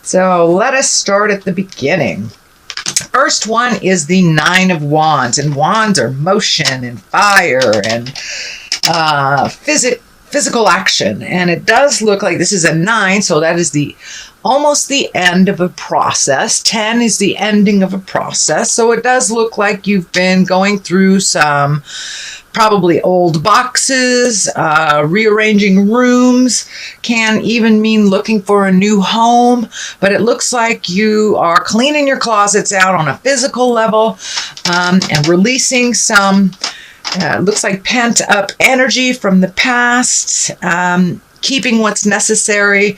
So let us start at the beginning. First one is the Nine of Wands, and wands are motion and fire and physical action. And it does look like this is a 9, so that is almost the end of a process. 10 is the ending of a process. So it does look like you've been going through some probably old boxes, rearranging rooms, can even mean looking for a new home. But it looks like you are cleaning your closets out on a physical level and releasing some, looks like pent up energy from the past. Keeping what's necessary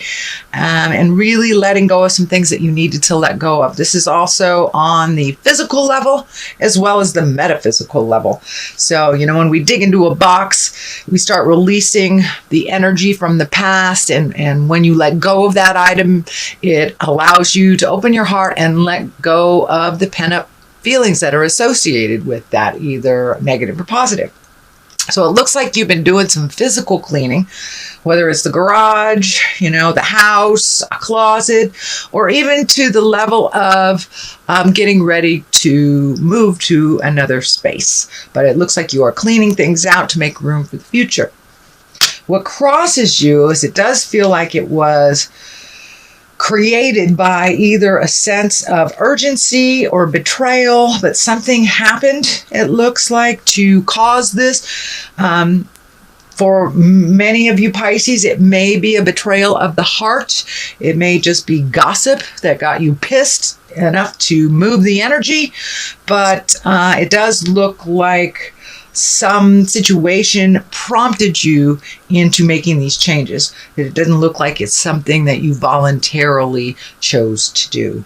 and really letting go of some things that you needed to let go of. This is also on the physical level as well as the metaphysical level. So, when we dig into a box, we start releasing the energy from the past. And when you let go of that item, it allows you to open your heart and let go of the pent-up feelings that are associated with that, either negative or positive. So it looks like you've been doing some physical cleaning, whether it's the garage, the house, a closet, or even to the level of getting ready to move to another space. But it looks like you are cleaning things out to make room for the future. What crosses you is it does feel like it was created by either a sense of urgency or betrayal, but something happened, it looks like, to cause this. For many of you Pisces, it may be a betrayal of the heart. It may just be gossip that got you pissed enough to move the energy, but it does look like some situation prompted you into making these changes. It doesn't look like it's something that you voluntarily chose to do.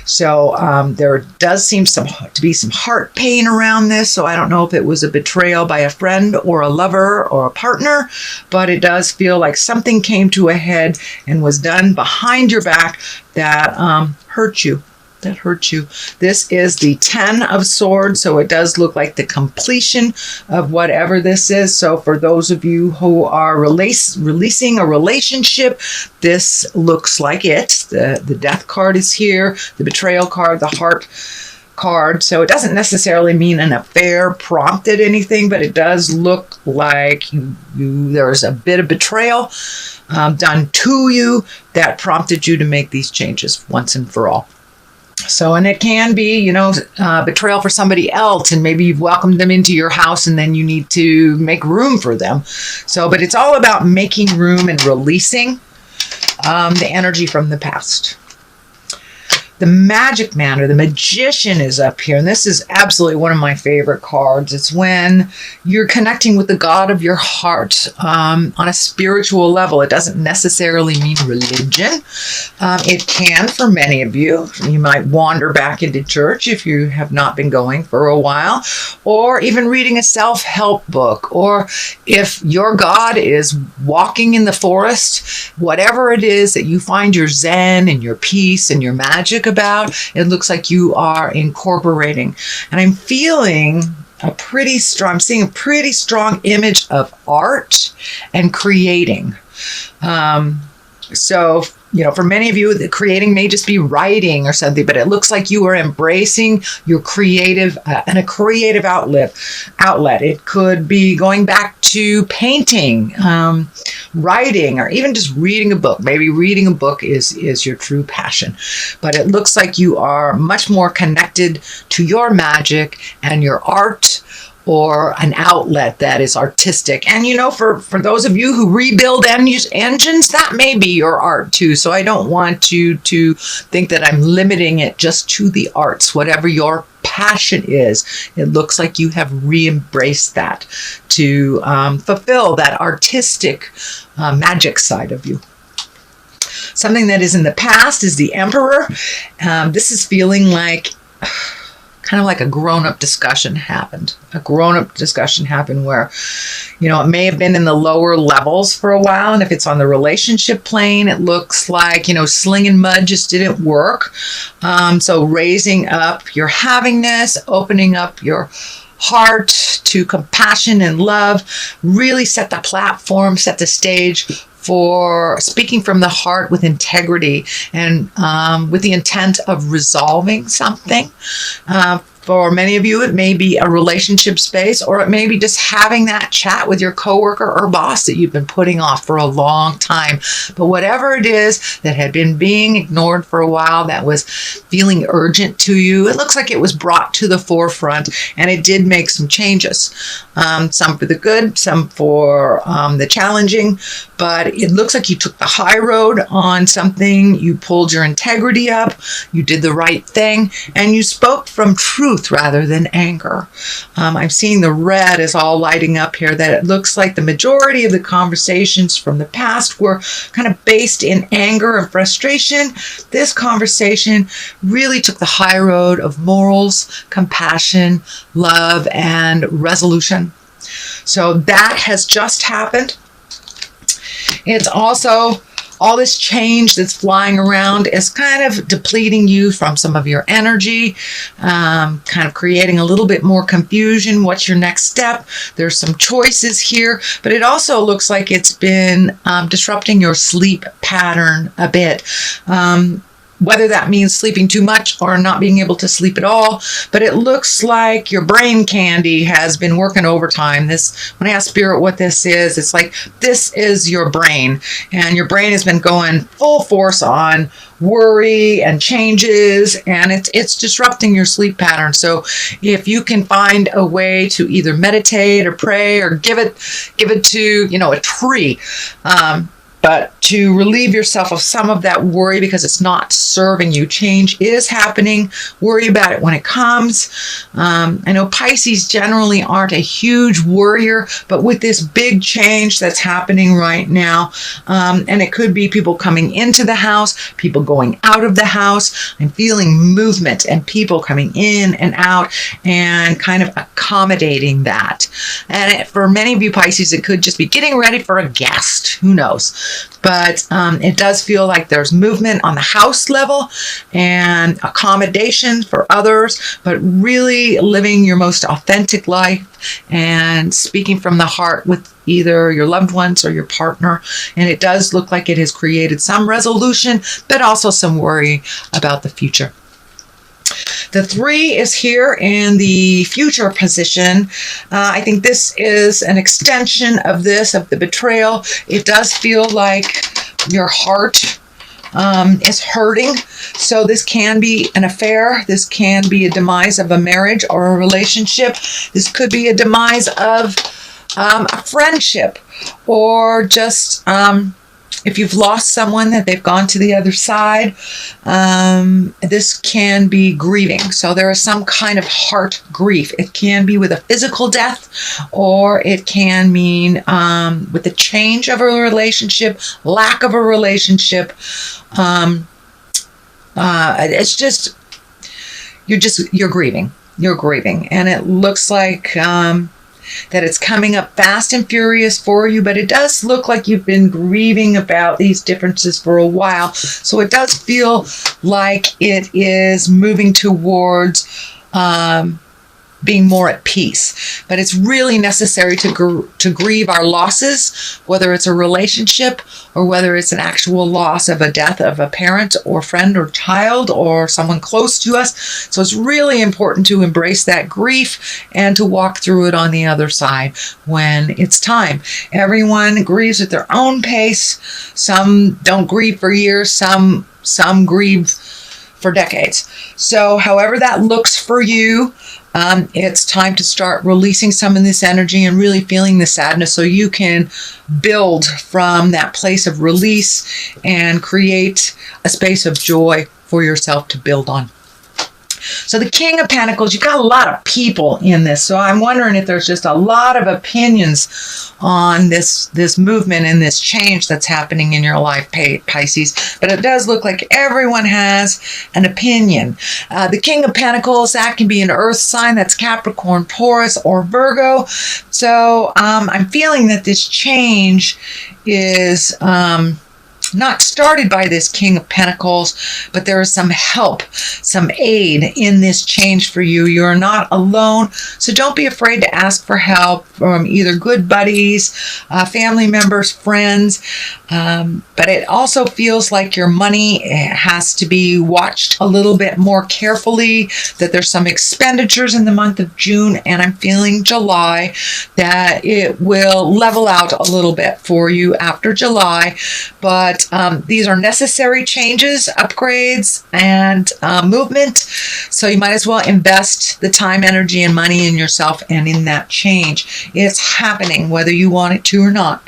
So there does seem to be some heart pain around this. So I don't know if it was a betrayal by a friend or a lover or a partner, but it does feel like something came to a head and was done behind your back that hurt you. This is the 10 of Swords, so it does look like the completion of whatever this is. So for those of you who are releasing a relationship, this looks like it. The Death card is here, the Betrayal card, the Heart card. So it doesn't necessarily mean an affair prompted anything, but it does look like there's a bit of betrayal done to you that prompted you to make these changes once and for all. So, and it can be, betrayal for somebody else, and maybe you've welcomed them into your house and then you need to make room for them. So, but it's all about making room and releasing the energy from the past. The Magic Man or the Magician is up here, and this is absolutely one of my favorite cards. It's when you're connecting with the God of your heart on a spiritual level. It doesn't necessarily mean religion. It can for many of you. You might wander back into church if you have not been going for a while, or even reading a self-help book, or if your God is walking in the forest, whatever it is that you find your zen and your peace and your magic about, it looks like you are incorporating. And I'm feeling I'm seeing a pretty strong image of art and creating. So, for many of you, the creating may just be writing or something, but it looks like you are embracing your creative and a creative outlet. It could be going back to painting, writing, or even just reading a book. Maybe reading a book is your true passion, but it looks like you are much more connected to your magic and your art, or an outlet that is artistic. And for those of you who rebuild engines, that may be your art too. So I don't want you to think that I'm limiting it just to the arts. Whatever your passion is, it looks like you have re-embraced that to fulfill that artistic magic side of you. Something that is in the past is the Emperor. This is feeling like kind of like a grown-up discussion happened. A grown-up discussion happened where, it may have been in the lower levels for a while. And if it's on the relationship plane, it looks like, slinging mud just didn't work. So raising up your havingness, opening up your heart to compassion and love, really set the platform, set the stage for speaking from the heart with integrity and with the intent of resolving something. For many of you, it may be a relationship space, or it may be just having that chat with your coworker or boss that you've been putting off for a long time. But whatever it is that had been being ignored for a while, that was feeling urgent to you, it looks like it was brought to the forefront, and it did make some changes. Some for the good, some for the challenging, but it looks like you took the high road on something. You pulled your integrity up, you did the right thing, and you spoke from truth rather than anger. I'm seeing the red is all lighting up here, that it looks like the majority of the conversations from the past were kind of based in anger and frustration. This conversation really took the high road of morals, compassion, love, and resolution. So that has just happened. It's also all this change that's flying around is kind of depleting you from some of your energy, kind of creating a little bit more confusion. What's your next step? There's some choices here, but it also looks like it's been disrupting your sleep pattern a bit. Whether that means sleeping too much or not being able to sleep at all, but it looks like your brain candy has been working overtime. When I ask Spirit what this is, it's like this is your brain, and your brain has been going full force on worry and changes, and it's disrupting your sleep pattern. So if you can find a way to either meditate or pray or give it to a tree, but to relieve yourself of some of that worry because it's not serving you. Change is happening. Worry about it when it comes. I know Pisces generally aren't a huge worrier, but with this big change that's happening right now, and it could be people coming into the house, people going out of the house, I'm feeling movement and people coming in and out and kind of accommodating that. And for many of you Pisces, it could just be getting ready for a guest. Who knows? But it does feel like there's movement on the house level and accommodation for others, but really living your most authentic life and speaking from the heart with either your loved ones or your partner. And it does look like it has created some resolution, but also some worry about the future. The 3 is here in the future position. I think this is an extension of the betrayal. It does feel like your heart is hurting. So this can be an affair. This can be a demise of a marriage or a relationship. This could be a demise of a friendship, or just if you've lost someone that they've gone to the other side. This can be grieving. So there is some kind of heart grief. It can be with a physical death, or it can mean with the change of a relationship, lack of a relationship. It's just, you're grieving. You're grieving. And it looks like that it's coming up fast and furious for you, but it does look like you've been grieving about these differences for a while. So it does feel like it is moving towards being more at peace. But it's really necessary to grieve our losses, whether it's a relationship or whether it's an actual loss of a death of a parent or friend or child or someone close to us. So it's really important to embrace that grief and to walk through it on the other side when it's time. Everyone grieves at their own pace. Some don't grieve for years. Some grieve for decades. So however that looks for you, it's time to start releasing some of this energy and really feeling the sadness so you can build from that place of release and create a space of joy for yourself to build on. So the King of Pentacles, you've got a lot of people in this. So I'm wondering if there's just a lot of opinions on this movement and this change that's happening in your life, Pisces. But it does look like everyone has an opinion. The King of Pentacles, that can be an earth sign. That's Capricorn, Taurus, or Virgo. So I'm feeling that this change is not started by this King of Pentacles, but there is some help, some aid in this change for you. You're not alone, so don't be afraid to ask for help from either good buddies, family members, friends. But it also feels like your money has to be watched a little bit more carefully, that there's some expenditures in the month of June, and I'm feeling July, that it will level out a little bit for you after July. But these are necessary changes, upgrades, and movement. So you might as well invest the time, energy, and money in yourself and in that change. It's happening whether you want it to or not.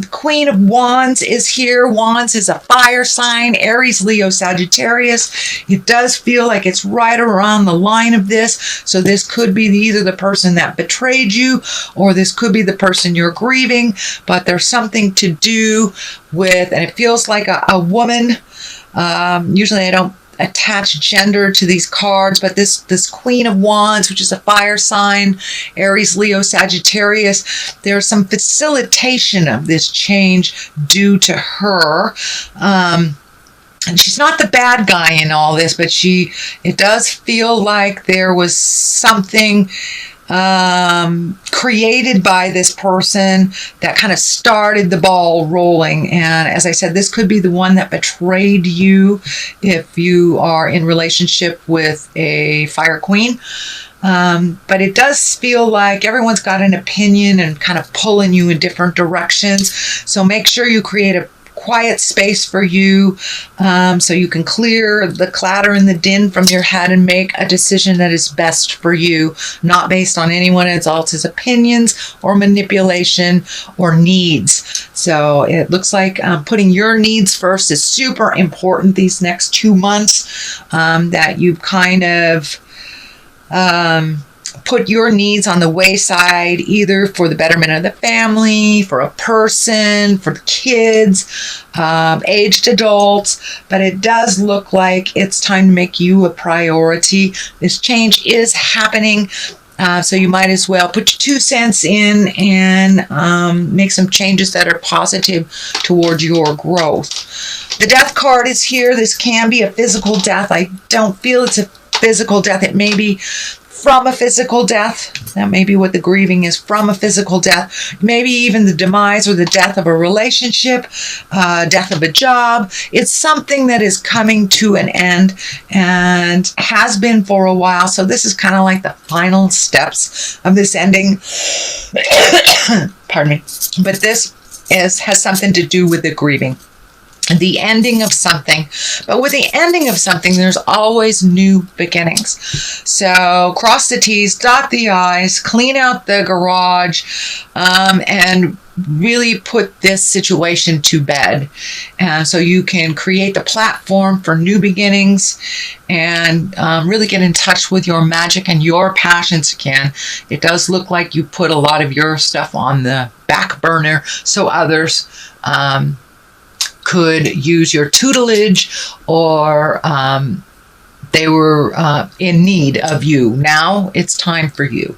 Queen of Wands is here. Wands is a fire sign, Aries, Leo, Sagittarius. It does feel like it's right around the line of this. So this could be either the person that betrayed you, or this could be the person you're grieving, but there's something to do with, and it feels like a woman. Usually I don't attach gender to these cards, but this Queen of Wands, which is a fire sign, Aries, Leo, Sagittarius, there's some facilitation of this change due to her. And she's not the bad guy in all this, but it does feel like there was something created by this person that kind of started the ball rolling. And as I said, this could be the one that betrayed you if you are in relationship with a fire queen. But it does feel like everyone's got an opinion and kind of pulling you in different directions. So make sure you create a quiet space for you, so you can clear the clatter and the din from your head and make a decision that is best for you, not based on anyone else's opinions or manipulation or needs. So it looks like putting your needs first is super important these next 2 months, that you kind of put your needs on the wayside, either for the betterment of the family, for a person, for the kids, aged adults. But it does look like it's time to make you a priority. This change is happening. So you might as well put your 2 cents in and make some changes that are positive towards your growth. The Death card is here. This can be a physical death. I don't feel it's a physical death. It may be from a physical death. That may be what the grieving is, from a physical death. Maybe even the demise or the death of a relationship, death of a job. It's something that is coming to an end and has been for a while. So this is kind of like the final steps of this ending. Pardon me. But this has something to do with the grieving. The ending of something. But with the ending of something, there's always new beginnings. So cross the T's, dot the I's, clean out the garage, and really put this situation to bed. So you can create the platform for new beginnings and really get in touch with your magic and your passions again. It does look like you put a lot of your stuff on the back burner so others could use your tutelage, or they were in need of you. Now it's time for you.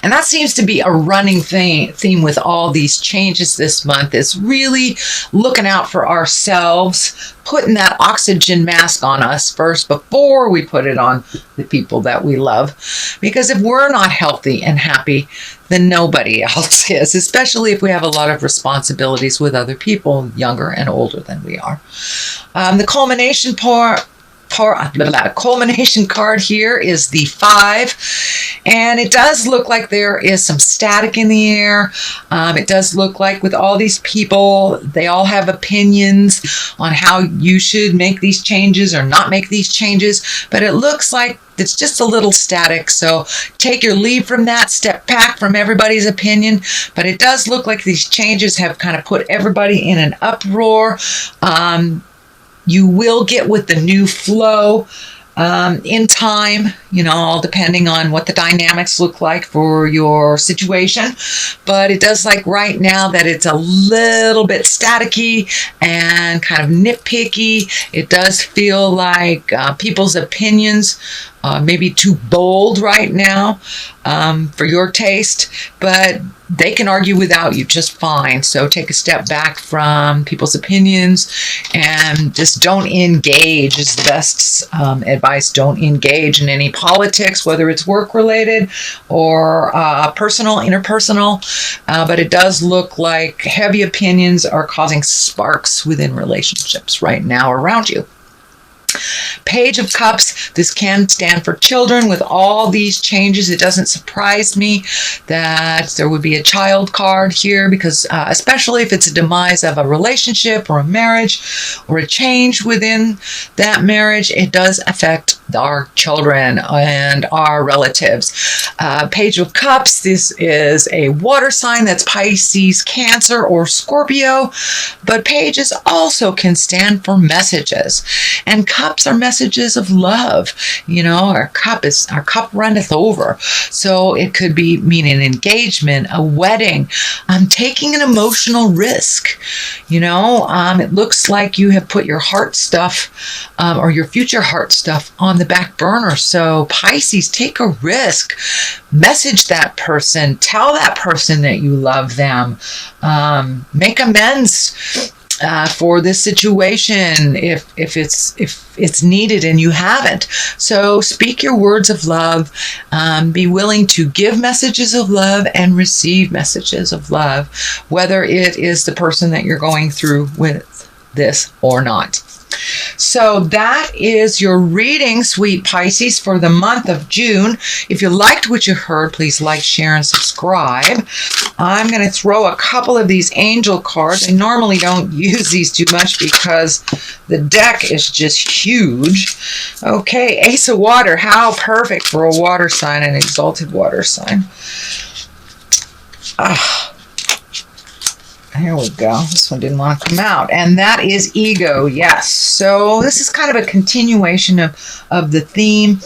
And that seems to be a running theme with all these changes this month, is really looking out for ourselves, putting that oxygen mask on us first before we put it on the people that we love. Because if we're not healthy and happy, then nobody else is, especially if we have a lot of responsibilities with other people, younger and older than we are. The culmination culmination card here is the 5, and it does look like there is some static in the air. It does look like with all these people, they all have opinions on how you should make these changes or not make these changes, but it looks like it's just a little static. So take your leave from that, step back from everybody's opinion. But it does look like these changes have kind of put everybody in an uproar. You will get with the new flow in time. all depending on what the dynamics look like for your situation. But it does like right now that it's a little bit staticky and kind of nitpicky. It does feel like people's opinions maybe too bold right now for your taste, but they can argue without you just fine. So take a step back from people's opinions and just don't engage is the best advice. Don't engage in any politics, whether it's work related or personal, interpersonal. But it does look like heavy opinions are causing sparks within relationships right now around you. Page of Cups, this can stand for children. With all these changes, it doesn't surprise me that there would be a child card here because especially if it's a demise of a relationship or a marriage or a change within that marriage, it does affect our children and our relatives. Page of Cups, this is a water sign that's Pisces, Cancer, or Scorpio, but pages also can stand for messages. And cups are messages of love. Our cup runneth over. So it could be meaning an engagement, a wedding, taking an emotional risk. It looks like you have put your heart stuff or your future heart stuff on the back burner. So Pisces, take a risk. Message that person. Tell that person that you love them. Make amends for this situation if it's needed and you haven't. So speak your words of love. Be willing to give messages of love and receive messages of love, whether it is the person that you're going through with this or not. So that is your reading, sweet Pisces, for the month of June. If you liked what you heard, please like, share, and subscribe. I'm going to throw a couple of these angel cards. I normally don't use these too much because the deck is just huge. Okay, Ace of Water. How perfect for a water sign, an exalted water sign. Here we go. This one didn't want to come out. And that is ego. Yes. So this is kind of a continuation of the theme.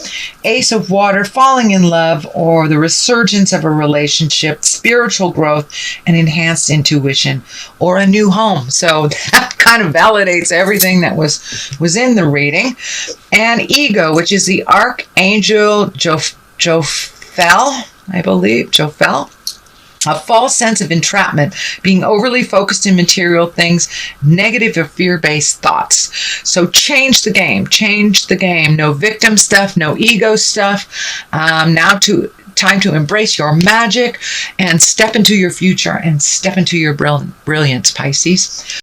Ace of Water, falling in love or the resurgence of a relationship, spiritual growth, and enhanced intuition, or a new home. So that kind of validates everything that was in the reading. And ego, which is the Archangel Jophiel, I believe. Jophiel. A false sense of entrapment, being overly focused in material things, negative or fear-based thoughts. So change the game. Change the game. No victim stuff, no ego stuff. Time to embrace your magic and step into your future and step into your brilliance, Pisces.